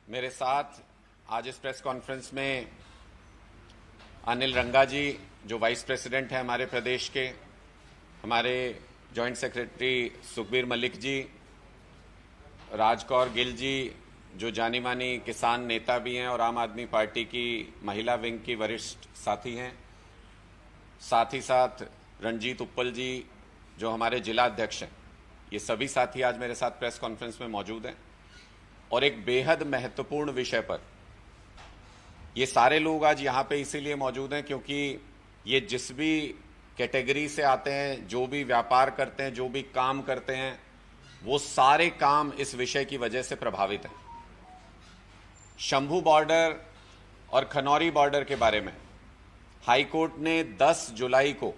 मेरे साथ आज इस प्रेस कॉन्फ्रेंस में अनिल रंगा जी, जो वाइस प्रेसिडेंट हैं हमारे प्रदेश के, हमारे जॉइंट सेक्रेटरी सुखबीर मलिक जी, राजकौर गिल जी, जो जानी मानी किसान नेता भी हैं और आम आदमी पार्टी की महिला विंग की वरिष्ठ साथी हैं, साथ ही साथ रणजीत उप्पल जी, जो हमारे जिला अध्यक्ष हैं। ये सभी साथी आज मेरे साथ प्रेस कॉन्फ्रेंस में मौजूद हैं और एक बेहद महत्वपूर्ण विषय पर ये सारे लोग आज यहाँ पे इसीलिए मौजूद हैं क्योंकि ये जिस भी कैटेगरी से आते हैं, जो भी व्यापार करते हैं, जो भी काम करते हैं, वो सारे काम इस विषय की वजह से प्रभावित हैं। शंभू बॉर्डर और खनौरी बॉर्डर के बारे में हाई कोर्ट ने 10 जुलाई को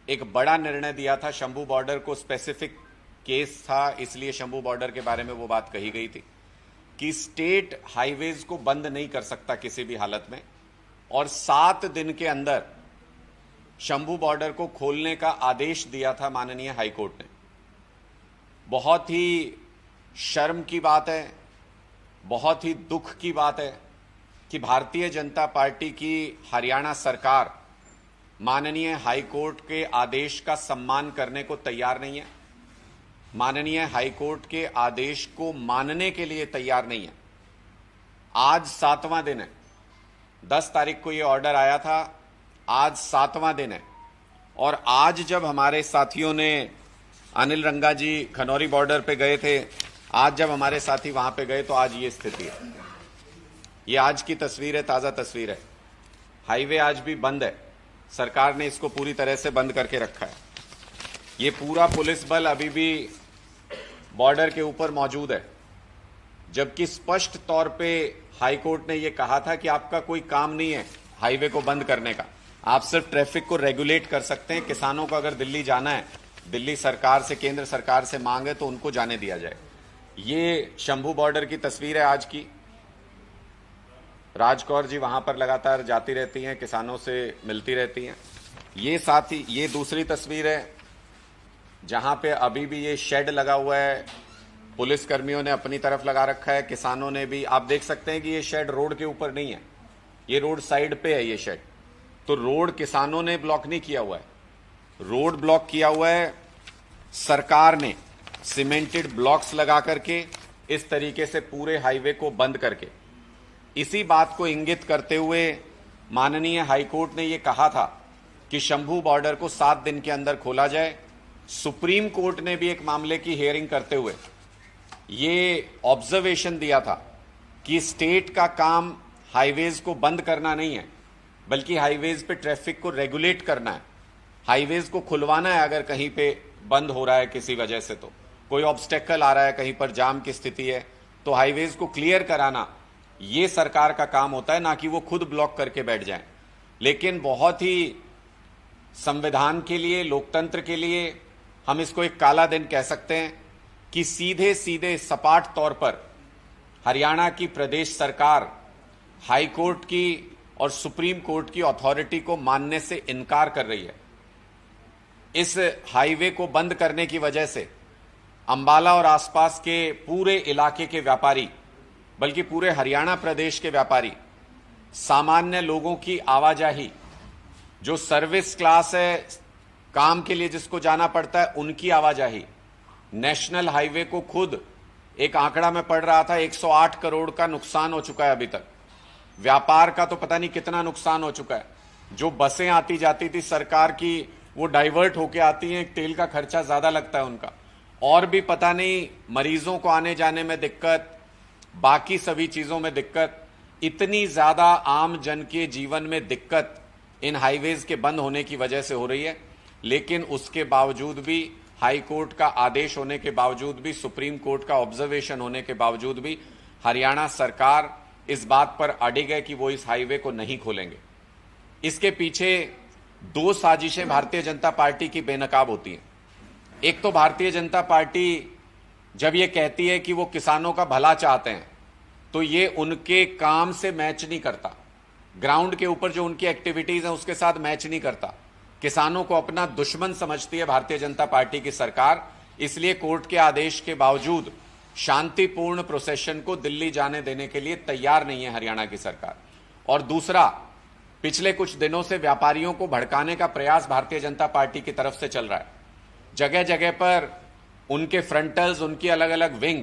एक बड़ा निर्णय दिया था। शंभू बॉर्डर को स्पेसिफिक केस था, इसलिए शंभू बॉर्डर के बारे में वो बात कही गई थी कि स्टेट हाईवेज को बंद नहीं कर सकता किसी भी हालत में, और 7 दिन के अंदर शंभू बॉर्डर को खोलने का आदेश दिया था माननीय हाई कोर्ट ने। बहुत ही शर्म की बात है, बहुत ही दुख की बात है कि भारतीय जनता पार्टी की हरियाणा सरकार माननीय हाई कोर्ट के आदेश का सम्मान करने को तैयार नहीं है, माननीय हाई कोर्ट के आदेश को मानने के लिए तैयार नहीं है। आज 7वां दिन है, 10 तारीख को ये ऑर्डर आया था, आज 7वां दिन है, और आज जब हमारे साथियों ने, अनिल रंगा जी खनौरी बॉर्डर पे गए थे, आज जब हमारे साथी वहां पे गए तो आज ये स्थिति है। ये आज की तस्वीर है, ताजा तस्वीर है। हाईवे आज भी बंद है, सरकार ने इसको पूरी तरह से बंद करके रखा है। ये पूरा पुलिस बल अभी भी बॉर्डर के ऊपर मौजूद है, जबकि स्पष्ट तौर पे हाई कोर्ट ने ये कहा था कि आपका कोई काम नहीं है हाईवे को बंद करने का, आप सिर्फ ट्रैफिक को रेगुलेट कर सकते हैं। किसानों को अगर दिल्ली जाना है, दिल्ली सरकार से, केंद्र सरकार से मांग है तो उनको जाने दिया जाए। ये शंभू बॉर्डर की तस्वीर है आज की। राजकौर जी वहां पर लगातार जाती रहती हैं, किसानों से मिलती रहती हैं। ये साथी, ये दूसरी तस्वीर है जहां पे अभी भी ये शेड लगा हुआ है, पुलिस कर्मियों ने अपनी तरफ लगा रखा है, किसानों ने भी। आप देख सकते हैं कि ये शेड रोड के ऊपर नहीं है, ये रोड साइड पे है ये शेड। तो रोड किसानों ने ब्लॉक नहीं किया हुआ है, रोड ब्लॉक किया हुआ है सरकार ने, सीमेंटेड ब्लॉक्स लगा करके, इस तरीके से पूरे हाईवे को बंद करके। इसी बात को इंगित करते हुए माननीय हाईकोर्ट ने यह कहा था कि शंभू बॉर्डर को 7 दिन के अंदर खोला जाए। सुप्रीम कोर्ट ने भी एक मामले की हियरिंग करते हुए ये ऑब्जर्वेशन दिया था कि स्टेट का काम हाईवेज को बंद करना नहीं है, बल्कि हाईवेज पे ट्रैफिक को रेगुलेट करना है। हाईवेज को खुलवाना है अगर कहीं पे बंद हो रहा है किसी वजह से, तो कोई ऑब्स्टेकल आ रहा है, कहीं पर जाम की स्थिति है, तो हाईवेज को क्लियर कराना ये सरकार का काम होता है, ना कि वो खुद ब्लॉक करके बैठ जाएं। लेकिन बहुत ही संविधान के लिए, लोकतंत्र के लिए हम इसको एक काला दिन कह सकते हैं कि सीधे सीधे सपाट तौर पर हरियाणा की प्रदेश सरकार हाई कोर्ट की और सुप्रीम कोर्ट की अथॉरिटी को मानने से इनकार कर रही है। इस हाईवे को बंद करने की वजह से अंबाला और आसपास के पूरे इलाके के व्यापारी, बल्कि पूरे हरियाणा प्रदेश के व्यापारी, सामान्य लोगों की आवाजाही, जो सर्विस क्लास है, काम के लिए जिसको जाना पड़ता है, उनकी आवाजाही, नेशनल हाईवे को खुद एक आंकड़ा में पढ़ रहा था 108 करोड़ का नुकसान हो चुका है अभी तक। व्यापार का तो पता नहीं कितना नुकसान हो चुका है। जो बसें आती जाती थी सरकार की, वो डाइवर्ट होके आती हैं, तेल का खर्चा ज्यादा लगता है उनका, और भी पता नहीं मरीजों को आने जाने में दिक्कत, बाकी सभी चीजों में दिक्कत, इतनी ज्यादा आम जन के जीवन में दिक्कत इन हाईवेज के बंद होने की वजह से हो रही है। लेकिन उसके बावजूद भी, हाई कोर्ट का आदेश होने के बावजूद भी, सुप्रीम कोर्ट का ऑब्जर्वेशन होने के बावजूद भी, हरियाणा सरकार इस बात पर अडिग है कि वो इस हाईवे को नहीं खोलेंगे। इसके पीछे 2 साजिशें भारतीय जनता पार्टी की बेनकाब होती हैं। एक तो भारतीय जनता पार्टी जब ये कहती है कि वो किसानों का भला चाहते हैं, तो ये उनके काम से मैच नहीं करता, ग्राउंड के ऊपर जो उनकी एक्टिविटीज हैं उसके साथ मैच नहीं करता। किसानों को अपना दुश्मन समझती है भारतीय जनता पार्टी की सरकार, इसलिए कोर्ट के आदेश के बावजूद शांतिपूर्ण प्रोसेशन को दिल्ली जाने देने के लिए तैयार नहीं है हरियाणा की सरकार। और दूसरा, पिछले कुछ दिनों से व्यापारियों को भड़काने का प्रयास भारतीय जनता पार्टी की तरफ से चल रहा है। जगह जगह पर उनके फ्रंटल्स, उनकी अलग अलग विंग,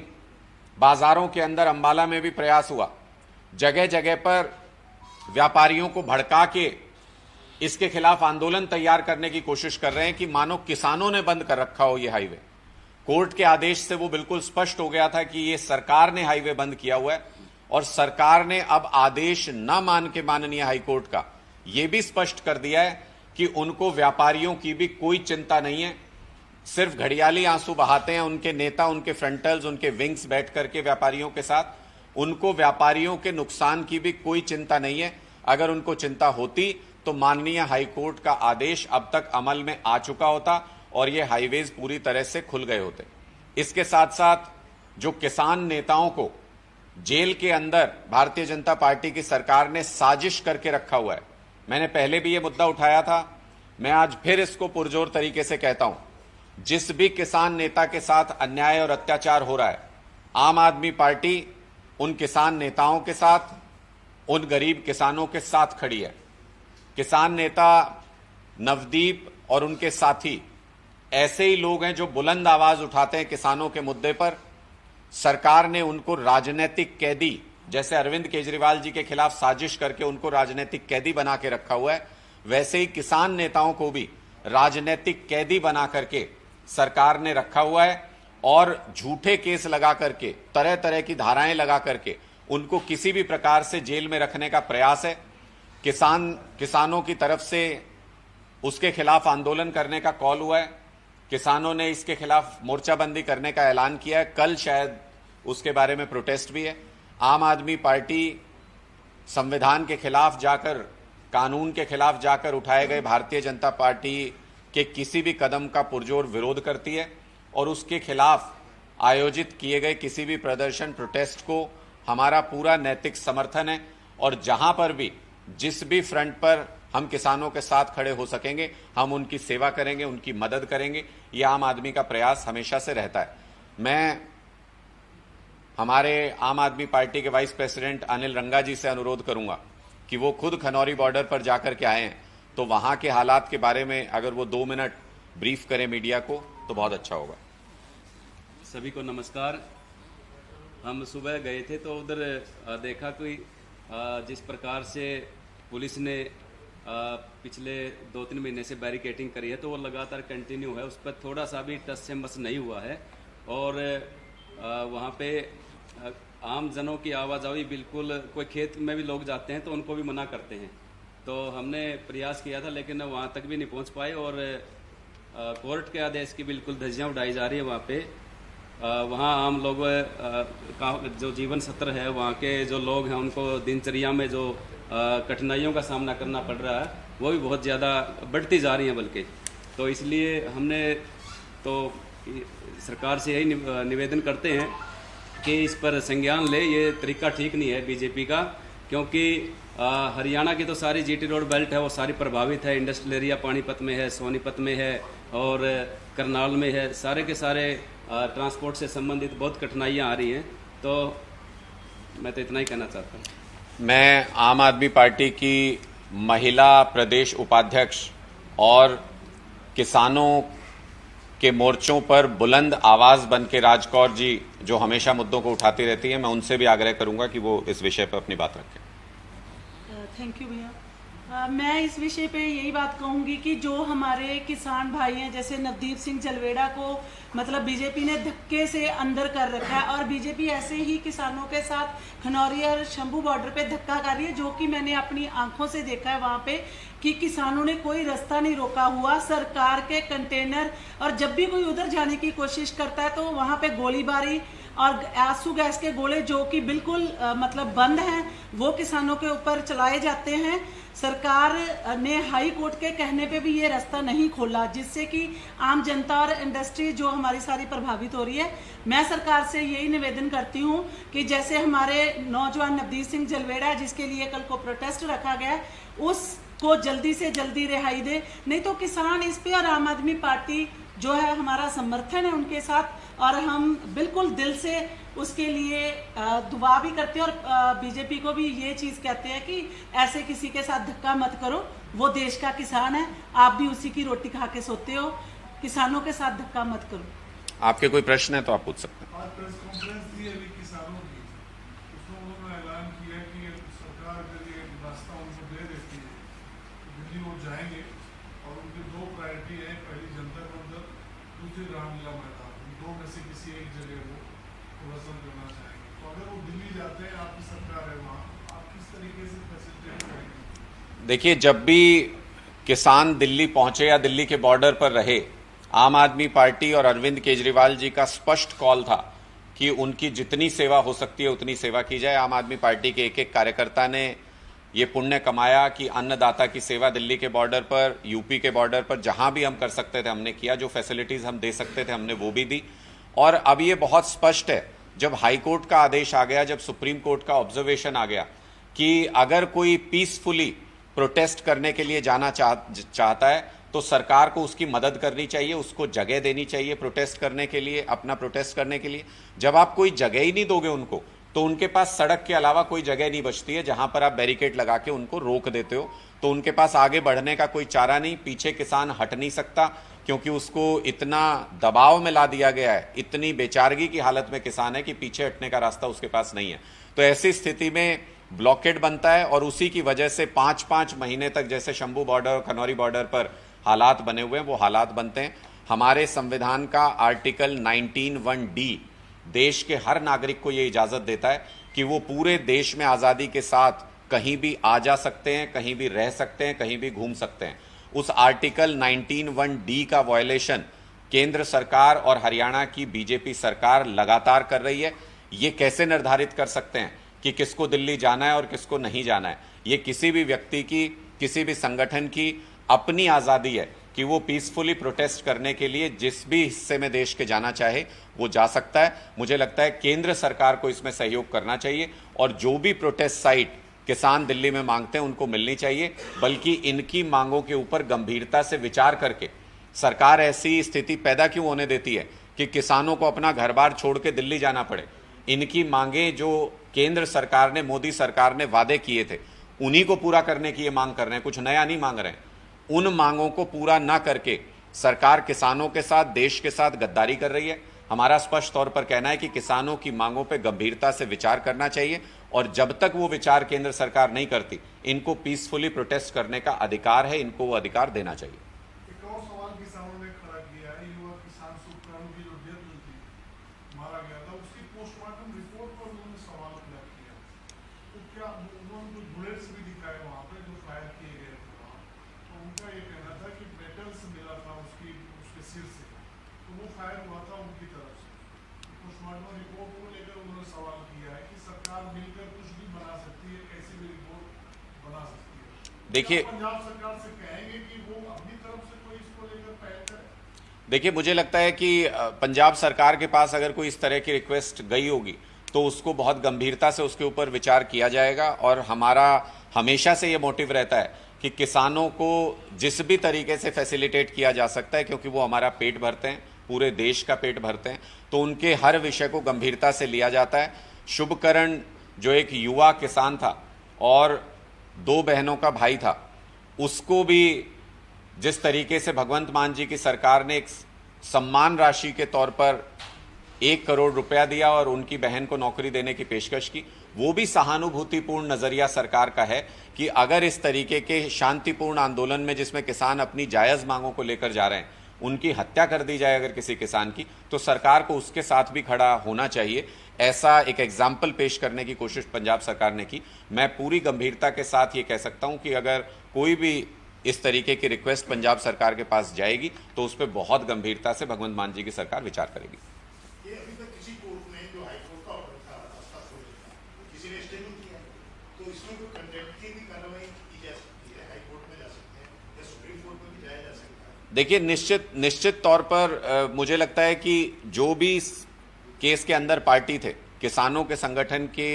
बाजारों के अंदर अंबाला में भी प्रयास हुआ, जगह जगह पर व्यापारियों को भड़का के इसके खिलाफ आंदोलन तैयार करने की कोशिश कर रहे हैं कि मानो किसानों ने बंद कर रखा हो ये हाईवे। कोर्ट के आदेश से वो बिल्कुल स्पष्ट हो गया था कि ये सरकार ने हाईवे बंद किया हुआ है, और सरकार ने अब आदेश न मान के माननीय हाईकोर्ट का ये भी स्पष्ट कर दिया है कि उनको व्यापारियों की भी कोई चिंता नहीं है। सिर्फ घड़ियाली आंसू बहाते हैं उनके नेता, उनके फ्रंटल्स, उनके विंग्स बैठ करके व्यापारियों के साथ। उनको व्यापारियों के नुकसान की भी कोई चिंता नहीं है। अगर उनको चिंता होती तो माननीय हाईकोर्ट का आदेश अब तक अमल में आ चुका होता और ये हाईवेज पूरी तरह से खुल गए होते। इसके साथ साथ जो किसान नेताओं को जेल के अंदर भारतीय जनता पार्टी की सरकार ने साजिश करके रखा हुआ है, मैंने पहले भी ये मुद्दा उठाया था, मैं आज फिर इसको पुरजोर तरीके से कहता हूं। जिस भी किसान नेता के साथ अन्याय और अत्याचार हो रहा है, आम आदमी पार्टी उन किसान नेताओं के साथ, उन गरीब किसानों के साथ खड़ी है। किसान नेता नवदीप और उनके साथी ऐसे ही लोग हैं जो बुलंद आवाज उठाते हैं किसानों के मुद्दे पर। सरकार ने उनको राजनीतिक कैदी, जैसे अरविंद केजरीवाल जी के खिलाफ साजिश करके उनको राजनीतिक कैदी बना के रखा हुआ है, वैसे ही किसान नेताओं को भी राजनीतिक कैदी बना करके सरकार ने रखा हुआ है, और झूठे केस लगा करके, तरह तरह की धाराएं लगा करके उनको किसी भी प्रकार से जेल में रखने का प्रयास है। किसानों की तरफ से उसके खिलाफ आंदोलन करने का कॉल हुआ है। किसानों ने इसके खिलाफ मोर्चाबंदी करने का ऐलान किया है। कल शायद उसके बारे में प्रोटेस्ट भी है। आम आदमी पार्टी संविधान के खिलाफ जाकर, कानून के खिलाफ जाकर उठाए गए भारतीय जनता पार्टी के किसी भी कदम का पुरजोर विरोध करती है, और उसके खिलाफ आयोजित किए गए किसी भी प्रदर्शन, प्रोटेस्ट को हमारा पूरा नैतिक समर्थन है। और जहां पर भी, जिस भी फ्रंट पर हम किसानों के साथ खड़े हो सकेंगे, हम उनकी सेवा करेंगे, उनकी मदद करेंगे। ये आम आदमी का प्रयास हमेशा से रहता है। मैं हमारे आम आदमी पार्टी के वाइस प्रेसिडेंट अनिल रंगा जी से अनुरोध करूंगा कि वो खुद खनौरी बॉर्डर पर जाकर के आए हैं, तो वहां के हालात के बारे में अगर वो 2 मिनट ब्रीफ करें मीडिया को तो बहुत अच्छा होगा। सभी को नमस्कार। हम सुबह गए थे तो उधर देखा कि जिस प्रकार से पुलिस ने पिछले 2-3 महीने से बैरिकेटिंग करी है, तो वो लगातार कंटिन्यू है, उस पर थोड़ा सा भी टस से मस नहीं हुआ है। और वहाँ पे आम जनों की आवाजाही बिल्कुल, कोई खेत में भी लोग जाते हैं तो उनको भी मना करते हैं। तो हमने प्रयास किया था लेकिन वहाँ तक भी नहीं पहुँच पाए, और कोर्ट के आदेश की बिल्कुल धज्जियाँ उड़ाई जा रही है वहाँ पे। वहाँ आम लोग का जो जीवन सत्र है, वहाँ के जो लोग हैं उनको दिनचर्या में जो कठिनाइयों का सामना करना पड़ रहा है वो भी बहुत ज़्यादा बढ़ती जा रही है बल्कि। तो इसलिए हमने तो सरकार से यही निवेदन करते हैं कि इस पर संज्ञान ले। ये तरीका ठीक नहीं है बीजेपी का, क्योंकि हरियाणा की तो सारी जीटी रोड बेल्ट है वो सारी प्रभावित है। इंडस्ट्रियल एरिया पानीपत में है, सोनीपत में है और करनाल में है। सारे के सारे ट्रांसपोर्ट से संबंधित बहुत कठिनाइयाँ आ रही हैं। तो मैं तो इतना ही कहना चाहता हूँ। मैं आम आदमी पार्टी की महिला प्रदेश उपाध्यक्ष और किसानों के मोर्चों पर बुलंद आवाज बन के राज कौर जी जो हमेशा मुद्दों को उठाती रहती हैं, मैं उनसे भी आग्रह करूंगा कि वो इस विषय पर अपनी बात रखें। थैंक यू भैया। मैं इस विषय पे यही बात कहूंगी कि जो हमारे किसान भाई हैं, जैसे नवदीप सिंह जलवेड़ा को मतलब बीजेपी ने धक्के से अंदर कर रखा है, और बीजेपी ऐसे ही किसानों के साथ खनौरी और शंभू बॉर्डर पे धक्का कर रही है, जो कि मैंने अपनी आंखों से देखा है वहाँ पे कि किसानों ने कोई रास्ता नहीं रोका हुआ। सरकार के कंटेनर, और जब भी कोई उधर जाने की कोशिश करता है तो वहाँ पे गोलीबारी और आंसू गैस के गोले जो कि बिल्कुल मतलब बंद हैं, वो किसानों के ऊपर चलाए जाते हैं। सरकार ने हाई कोर्ट के कहने पे भी ये रास्ता नहीं खोला, जिससे कि आम जनता और इंडस्ट्री जो हमारी सारी प्रभावित हो रही है। मैं सरकार से यही निवेदन करती हूँ कि जैसे हमारे नौजवान नवदीप सिंह जलवेड़ा जिसके लिए कल को प्रोटेस्ट रखा गया, उसको जल्दी से जल्दी रिहाई दे, नहीं तो किसान इस पे और आम आदमी पार्टी जो है हमारा समर्थन है उनके साथ, और हम बिल्कुल दिल से उसके लिए दुआ भी करते हैं और बीजेपी को भी ये चीज़ कहते हैं कि ऐसे किसी के साथ धक्का मत करो, वो देश का किसान है, आप भी उसी की रोटी खा के सोते हो, किसानों के साथ धक्का मत करो। आपके कोई प्रश्न है तो आप पूछ सकते हैं। आज प्रेस कॉन्फ्रेंस दी अभी किसानों की, उसमें उन्होंने ऐलान किया कि सरकार अगर ये रास्ता उनको दे देती है तो दिल्ली वो जाएंगे और उनकी दो प्रायोरिटी है, पहली जंतर मंतर, दूसरी रामलीला मैदान, दो में से किसी एक जगह वो प्रदर्शन करना चाहेंगे। तो अगर वो दिल्ली जाते हैं, आपकी सरकार है वहाँ, आप किस तरीके से फैसिलिटेट करेंगे? देखिए, जब भी किसान दिल्ली पहुंचे या दिल्ली के बॉर्डर पर रहे, आम आदमी पार्टी और अरविंद केजरीवाल जी का स्पष्ट कॉल था कि उनकी जितनी सेवा हो सकती है उतनी सेवा की जाए। आम आदमी पार्टी के एक एक कार्यकर्ता ने ये पुण्य कमाया कि अन्नदाता की सेवा दिल्ली के बॉर्डर पर, यूपी के बॉर्डर पर, जहां भी हम कर सकते थे हमने किया। जो फैसिलिटीज हम दे सकते थे हमने वो भी दी। और अब ये बहुत स्पष्ट है, जब हाई कोर्ट का आदेश आ गया, जब सुप्रीम कोर्ट का ऑब्जर्वेशन आ गया कि अगर कोई पीसफुली प्रोटेस्ट करने के लिए जाना चाहता है तो सरकार को उसकी मदद करनी चाहिए, उसको जगह देनी चाहिए प्रोटेस्ट करने के लिए, अपना प्रोटेस्ट करने के लिए। जब आप कोई जगह ही नहीं दोगे उनको, तो उनके पास सड़क के अलावा कोई जगह नहीं बचती है जहां पर आप बैरिकेड लगा के उनको रोक देते हो, तो उनके पास आगे बढ़ने का कोई चारा नहीं। पीछे किसान हट नहीं सकता क्योंकि उसको इतना दबाव में ला दिया गया है, इतनी बेचारगी की हालत में किसान है कि पीछे हटने का रास्ता उसके पास नहीं है। तो ऐसी स्थिति में ब्लॉकेड बनता है और उसी की वजह से 5-5 महीने तक, जैसे शंभू बॉर्डर और खनौरी बॉर्डर पर हालात बने हुए हैं, वो हालात बनते हैं। हमारे संविधान का आर्टिकल 19(1)D देश के हर नागरिक को ये इजाजत देता है कि वो पूरे देश में आजादी के साथ कहीं भी आ जा सकते हैं, कहीं भी रह सकते हैं, कहीं भी घूम सकते हैं। उस आर्टिकल 19(1)D का वायलेशन केंद्र सरकार और हरियाणा की बीजेपी सरकार लगातार कर रही है। ये कैसे निर्धारित कर सकते हैं कि किसको दिल्ली जाना है और किसको नहीं जाना है? ये किसी भी व्यक्ति की, किसी भी संगठन की अपनी आज़ादी है कि वो पीसफुली प्रोटेस्ट करने के लिए जिस भी हिस्से में देश के जाना चाहे वो जा सकता है। मुझे लगता है केंद्र सरकार को इसमें सहयोग करना चाहिए और जो भी प्रोटेस्ट साइट किसान दिल्ली में मांगते हैं उनको मिलनी चाहिए, बल्कि इनकी मांगों के ऊपर गंभीरता से विचार करके सरकार ऐसी स्थिति पैदा क्यों होने देती है कि किसानों को अपना घर बार छोड़ के दिल्ली जाना पड़े। इनकी मांगे जो केंद्र सरकार ने, मोदी सरकार ने वादे किए थे, उन्हीं को पूरा करने की ये मांग कर रहे हैं, कुछ नया नहीं मांग रहे हैं। उन मांगों को पूरा ना करके सरकार किसानों के साथ, देश के साथ गद्दारी कर रही है। हमारा स्पष्ट तौर पर कहना है कि किसानों की मांगों पर गंभीरता से विचार करना चाहिए और जब तक वो विचार केंद्र सरकार नहीं करती, इनको पीसफुली प्रोटेस्ट करने का अधिकार है, इनको वो अधिकार देना चाहिए। एक और सवाल किसानों ने खड़ा किया है, युवा किसान सुखराम की जो डेथ हुई थी, मारा गया था, उसकी पोस्टमार्टम रिपोर्ट पर उन्होंने सवाल खड़ा किया। तो क्या उन्होंने कुछ बुलेट्स भी दिखाए वहाँ पे जो फायर किए गए थे वहाँ, तो उनका ये कहना था कि मेटल्स मिला था उसके सिर से, तो वो फायर हुआ था उनकी तरफ से। पोस्टमार्टम रिपोर्ट को लेकर उन्होंने सवाल किया है कि सरकार मिलकर कुछ भी बना सकती है, ऐसी भी रिपोर्ट बना सकती है। देखिए, पंजाब सरकार से कहेंगे कि वो अपनी तरफ से कोई इसको लेकर पहल करे। देखिए, मुझे लगता है कि पंजाब सरकार के पास अगर कोई इस तरह की रिक्वेस्ट गई होगी तो उसको बहुत गंभीरता से उसके ऊपर विचार किया जाएगा और हमारा हमेशा से ये मोटिव रहता है कि किसानों को जिस भी तरीके से फैसिलिटेट किया जा सकता है, क्योंकि वो हमारा पेट भरते हैं, पूरे देश का पेट भरते हैं, तो उनके हर विषय को गंभीरता से लिया जाता है। शुभकरण जो एक युवा किसान था और 2 बहनों का भाई था, उसको भी जिस तरीके से भगवंत मान जी की सरकार ने एक सम्मान राशि के तौर पर 1 करोड़ रुपया दिया और उनकी बहन को नौकरी देने की पेशकश की, वो भी सहानुभूतिपूर्ण नजरिया सरकार का है कि अगर इस तरीके के शांतिपूर्ण आंदोलन में, जिसमें किसान अपनी जायज मांगों को लेकर जा रहे हैं, उनकी हत्या कर दी जाए अगर किसी किसान की, तो सरकार को उसके साथ भी खड़ा होना चाहिए। ऐसा एक एग्जाम्पल पेश करने की कोशिश पंजाब सरकार ने की। मैं पूरी गंभीरता के साथ ये कह सकता हूं कि अगर कोई भी इस तरीके की रिक्वेस्ट पंजाब सरकार के पास जाएगी तो उस पर बहुत गंभीरता से भगवंत मान जी की सरकार विचार करेगी। ये अभी तक किसी कोर्ट में जो हाई कोर्ट का ऑर्डर था रास्ता खोलने का, किसी ने स्टे नहीं किया, तो इसमें कोई कंटेम्प्ट की भी कार्रवाई की जा सकती है, हाई कोर्ट में जा सकते हैं या सुप्रीम कोर्ट में भी जाया जा सकता है। देखिए, निश्चित तौर पर मुझे लगता है कि जो भी इस केस के अंदर पार्टी थे, किसानों के संगठन के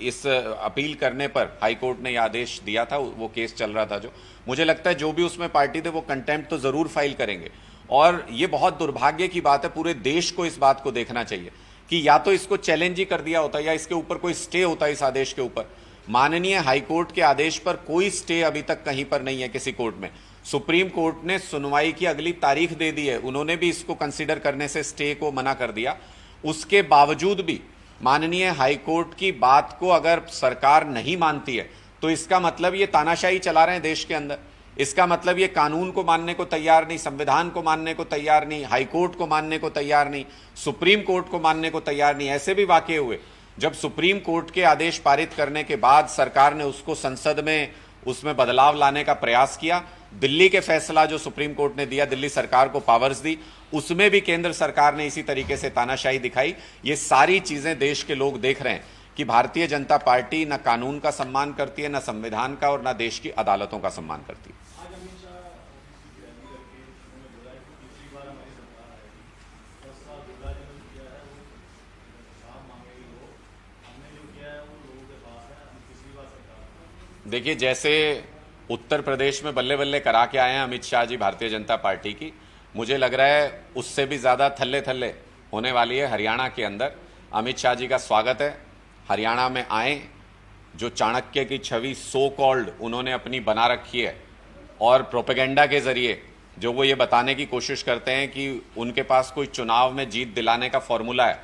इस अपील करने पर हाई कोर्ट ने यह आदेश दिया था, वो केस चल रहा था, जो मुझे लगता है जो भी उसमें पार्टी थे वो कंटेम्प्ट तो जरूर फाइल करेंगे। और ये बहुत दुर्भाग्य की बात है, पूरे देश को इस बात को देखना चाहिए कि या तो इसको चैलेंज ही कर दिया होता या इसके ऊपर कोई स्टे होता इस आदेश के ऊपर। माननीय हाईकोर्ट के आदेश पर कोई स्टे अभी तक कहीं पर नहीं है किसी कोर्ट में। सुप्रीम कोर्ट ने सुनवाई की अगली तारीख दे दी है, उन्होंने भी इसको कंसीडर करने से स्टे को मना कर दिया। उसके बावजूद भी माननीय हाईकोर्ट की बात को अगर सरकार नहीं मानती है तो इसका मतलब ये तानाशाही चला रहे हैं देश के अंदर। इसका मतलब ये कानून को मानने को तैयार नहीं, संविधान को मानने को तैयार नहीं, हाईकोर्ट को मानने को तैयार नहीं, सुप्रीम कोर्ट को मानने को तैयार नहीं। ऐसे भी वाकये हुए जब सुप्रीम कोर्ट के आदेश पारित करने के बाद सरकार ने उसको संसद में उसमें बदलाव लाने का प्रयास किया। दिल्ली के फैसला जो सुप्रीम कोर्ट ने दिया, दिल्ली सरकार को पावर्स दी, उसमें भी केंद्र सरकार ने इसी तरीके से तानाशाही दिखाई। ये सारी चीजें देश के लोग देख रहे हैं कि भारतीय जनता पार्टी न कानून का सम्मान करती है, न संविधान का, और न देश की अदालतों का सम्मान करती है। देखिए, जैसे उत्तर प्रदेश में बल्ले बल्ले करा के आए हैं अमित शाह जी भारतीय जनता पार्टी की, मुझे लग रहा है उससे भी ज़्यादा थल्ले थल्ले होने वाली है हरियाणा के अंदर। अमित शाह जी का स्वागत है, हरियाणा में आए। जो चाणक्य की छवि सो कॉल्ड उन्होंने अपनी बना रखी है और प्रोपेगेंडा के ज़रिए जो वो ये बताने की कोशिश करते हैं कि उनके पास कोई चुनाव में जीत दिलाने का फॉर्मूला है,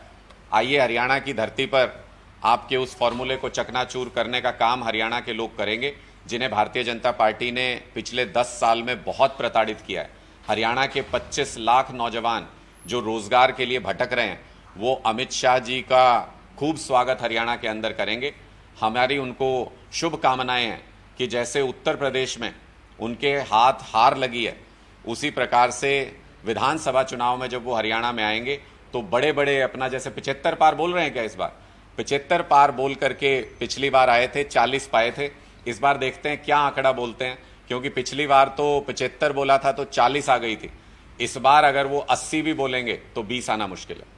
आइए हरियाणा की धरती पर आपके उस फॉर्मूले को चकनाचूर करने का काम हरियाणा के लोग करेंगे, जिन्हें भारतीय जनता पार्टी ने पिछले 10 साल में बहुत प्रताड़ित किया है। हरियाणा के 25 लाख नौजवान जो रोजगार के लिए भटक रहे हैं, वो अमित शाह जी का खूब स्वागत हरियाणा के अंदर करेंगे। हमारी उनको शुभकामनाएं हैं कि जैसे उत्तर प्रदेश में उनके हाथ हार लगी है, उसी प्रकार से विधानसभा चुनाव में जब वो हरियाणा में आएंगे तो बड़े बड़े अपना जैसे 75 पार बोल रहे हैं क्या इस बार, 75 पार बोल करके पिछली बार आए थे, 40 पाए थे। इस बार देखते हैं क्या आंकड़ा बोलते हैं, क्योंकि पिछली बार तो 75 बोला था तो 40 आ गई थी। इस बार अगर वो 80 भी बोलेंगे तो 20 आना मुश्किल है।